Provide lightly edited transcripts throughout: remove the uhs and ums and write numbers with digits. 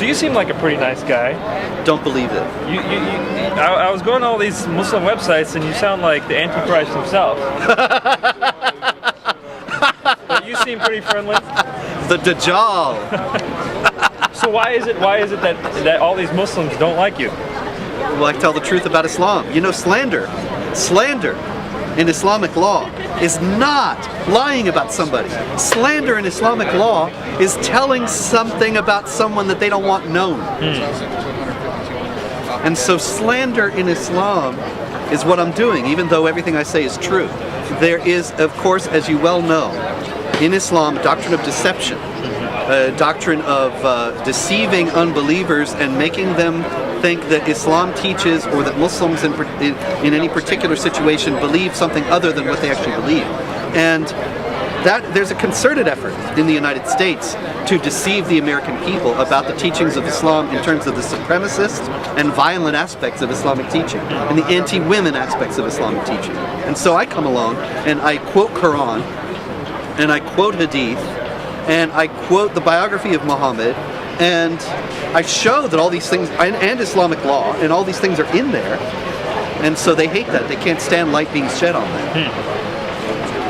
So you seem like a pretty nice guy. Don't believe it. I was going to all these Muslim websites, and you sound like the Antichrist himself. But you seem pretty friendly. The Dajjal. So why is it that all these Muslims don't like you? Well, I tell the truth about Islam. You know, slander in Islamic law is not lying about somebody. Slander in Islamic law is telling something about someone that they don't want known. And so slander in Islam is what I'm doing, even though everything I say is true. There is, of course, as you well know, in Islam, a doctrine of deception, a doctrine of deceiving unbelievers and making them think that Islam teaches, or that Muslims in any particular situation believe something other than what they actually believe. And that there's a concerted effort in the United States to deceive the American people about the teachings of Islam in terms of the supremacist and violent aspects of Islamic teaching and the anti-women aspects of Islamic teaching. And so I come along and I quote Quran, and I quote Hadith, and I quote the biography of Muhammad, and I show that all these things, and Islamic law, and all these things are in there, and so they hate that. They can't stand light being shed on that.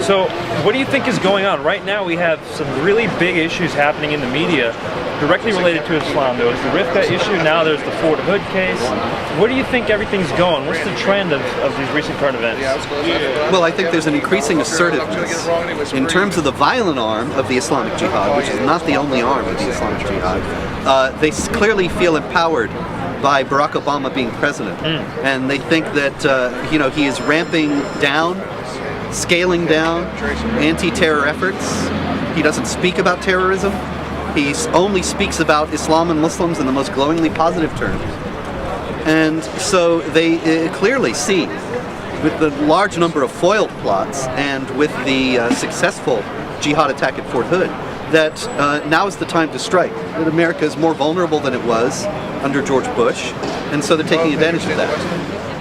So what do you think is going on? Right now we have some really big issues happening in the media directly related to Islam. There was the Rifqa issue, now there's the Fort Hood case. Where do you think everything's going? What's the trend of these recent current events? Well, I think there's an increasing assertiveness in terms of the violent arm of the Islamic Jihad, which is not the only arm of the Islamic Jihad. They clearly feel empowered by Barack Obama being president, and they think that he is ramping down, scaling down anti-terror efforts. He doesn't speak about terrorism. He only speaks about Islam and Muslims in the most glowingly positive terms. And so they clearly see, with the large number of foiled plots and with the successful jihad attack at Fort Hood, that now is the time to strike. That America is more vulnerable than it was under George Bush, and so they're taking advantage of that.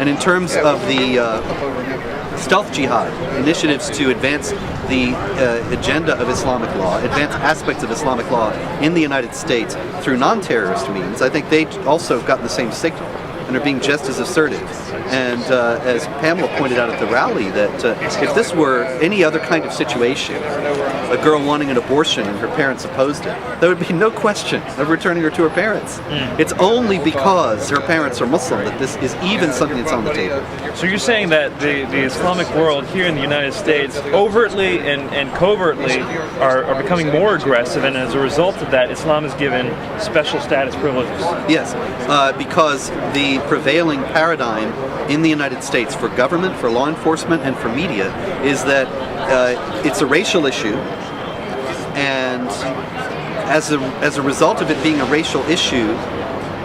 And in terms of the stealth jihad, initiatives to advance the agenda of Islamic law, advance aspects of Islamic law in the United States through non-terrorist means, I think they also have gotten the same signal and are being just as assertive. And as Pamela pointed out at the rally, that if this were any other kind of situation, a girl wanting an abortion and her parents opposed it, there would be no question of returning her to her parents. It's only because her parents are Muslim that this is even something that's on the table. So you're saying that the Islamic world here in the United States overtly and covertly are becoming more aggressive, and as a result of that, Islam is given special status privileges? Yes, because the prevailing paradigm in the United States for government, for law enforcement, and for media is that it's a racial issue, and as a result of it being a racial issue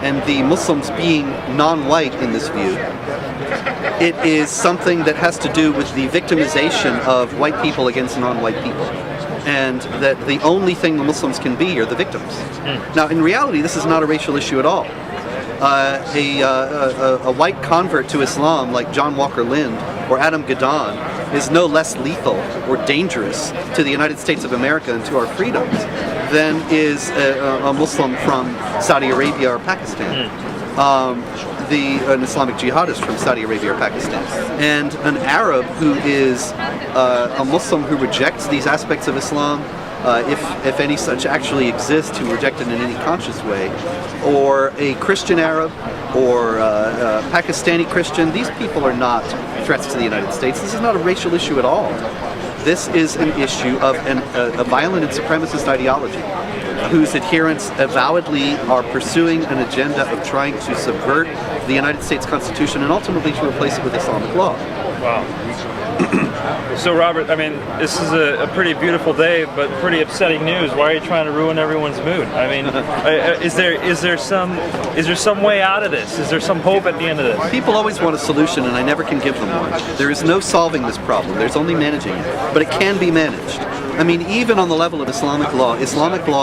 and the Muslims being non-white in this view, it is something that has to do with the victimization of white people against non-white people, and that the only thing the Muslims can be are the victims. Now, in reality, this is not a racial issue at all. A white convert to Islam like John Walker Lind or Adam Gadon is no less lethal or dangerous to the United States of America and to our freedoms than is a Muslim from Saudi Arabia or Pakistan. An Islamic jihadist from Saudi Arabia or Pakistan, and an Arab who is a Muslim who rejects these aspects of Islam, if any such actually exist, who reject it in any conscious way, or a Christian Arab, or a Pakistani Christian. These people are not threats to the United States. This is not a racial issue at all. This is an issue of a violent and supremacist ideology whose adherents avowedly are pursuing an agenda of trying to subvert the United States Constitution and ultimately to replace it with Islamic law. Wow. So Robert, I mean, this is a pretty beautiful day, but pretty upsetting news. Why are you trying to ruin everyone's mood? I mean, is there some way out of this? Is there some hope at the end of this? People always want a solution, and I never can give them one. There is no solving this problem. There's only managing it, but it can be managed. I mean, even on the level of Islamic law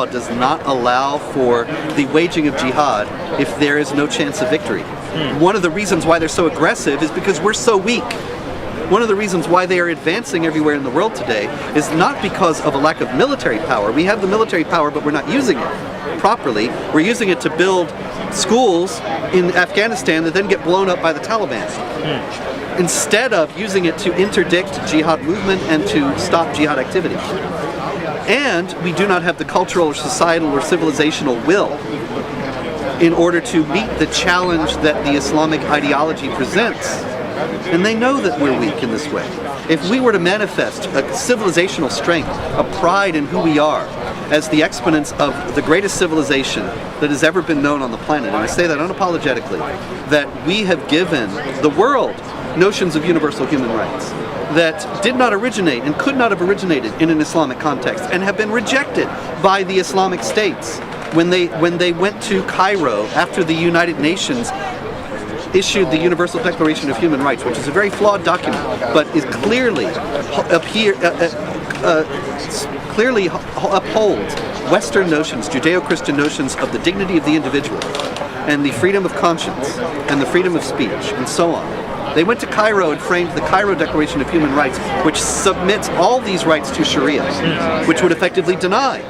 does not allow for the waging of jihad if there is no chance of victory. One of the reasons why they're so aggressive is because we're so weak. One of the reasons why they are advancing everywhere in the world today is not because of a lack of military power. We have the military power, but we're not using it properly. We're using it to build schools in Afghanistan that then get blown up by the Taliban. Instead of using it to interdict jihad movement and to stop jihad activity. And we do not have the cultural or societal or civilizational will in order to meet the challenge that the Islamic ideology presents. And they know that we're weak in this way. If we were to manifest a civilizational strength, a pride in who we are, as the exponents of the greatest civilization that has ever been known on the planet, and I say that unapologetically, that we have given the world notions of universal human rights that did not originate and could not have originated in an Islamic context and have been rejected by the Islamic states when they went to Cairo after the United Nations issued the Universal Declaration of Human Rights, which is a very flawed document, but is clearly clearly upholds Western notions, Judeo-Christian notions of the dignity of the individual and the freedom of conscience and the freedom of speech and so on. They went to Cairo and framed the Cairo Declaration of Human Rights, which submits all these rights to Sharia, which would effectively deny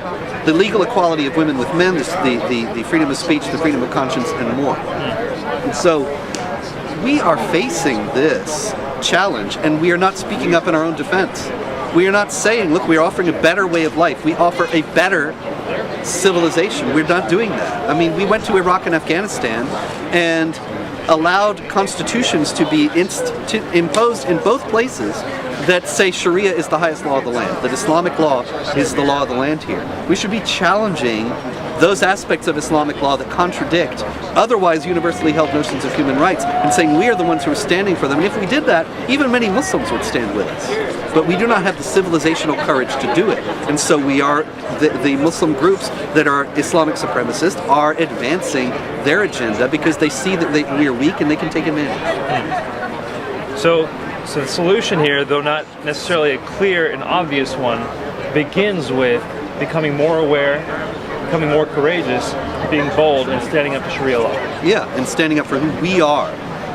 the legal equality of women with men, the freedom of speech, the freedom of conscience, and more. And so we are facing this challenge, and we are not speaking up in our own defense. We are not saying, look, we are offering a better way of life. We offer a better civilization. We're not doing that. I mean, we went to Iraq and Afghanistan and allowed constitutions to be imposed in both places that say Sharia is the highest law of the land, that Islamic law is the law of the land here. We should be challenging those aspects of Islamic law that contradict otherwise universally held notions of human rights and saying we are the ones who are standing for them. And if we did that, even many Muslims would stand with us. But we do not have the civilizational courage to do it. And so we are, the Muslim groups that are Islamic supremacists are advancing their agenda because they see that we are weak and they can take advantage. So the solution here, though not necessarily a clear and obvious one, begins with becoming more aware, becoming more courageous, being bold, and standing up to Sharia law. Yeah, and standing up for who we are,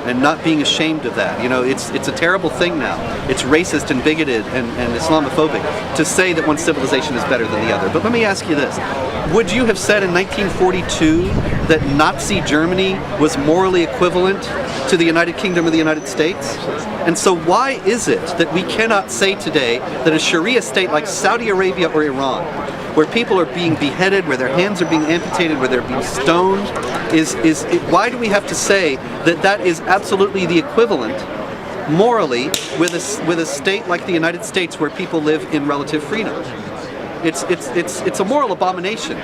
and not being ashamed of that. You know, it's a terrible thing now. It's racist and bigoted and Islamophobic to say that one civilization is better than the other. But let me ask you this. Would you have said in 1942 that Nazi Germany was morally equivalent to the United Kingdom or the United States? And so why is it that we cannot say today that a Sharia state like Saudi Arabia or Iran, where people are being beheaded, where their hands are being amputated, where they're being stoned, why do we have to say that that is absolutely the equivalent morally with a state like the United States where people live in relative freedom? It's a moral abomination,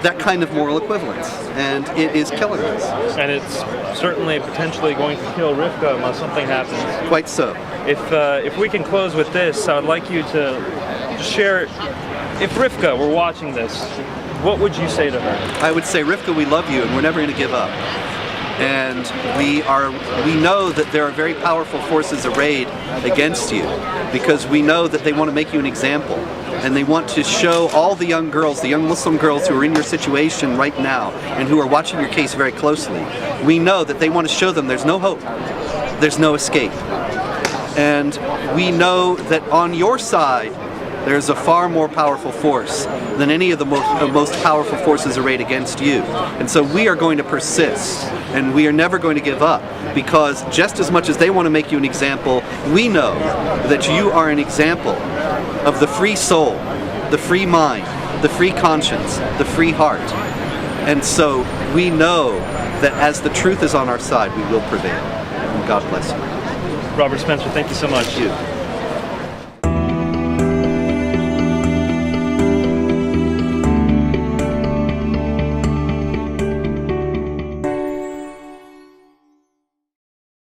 that kind of moral equivalence, and it is killing us. And it's certainly potentially going to kill Rifqa unless something happens. Quite so. If we can close with this, I would like you to share, if Rifqa were watching this, what would you say to her? I would say, Rifqa, we love you and we're never going to give up. And we know that there are very powerful forces arrayed against you because we know that they want to make you an example. And they want to show all the young girls, the young Muslim girls who are in your situation right now and who are watching your case very closely, we know that they want to show them there's no hope, there's no escape. And we know that on your side, there's a far more powerful force than any of the most powerful forces arrayed against you. And so we are going to persist, and we are never going to give up, because just as much as they want to make you an example, we know that you are an example of the free soul, the free mind, the free conscience, the free heart. And so we know that as the truth is on our side, we will prevail. And God bless you. Robert Spencer, thank you so much. Thank you.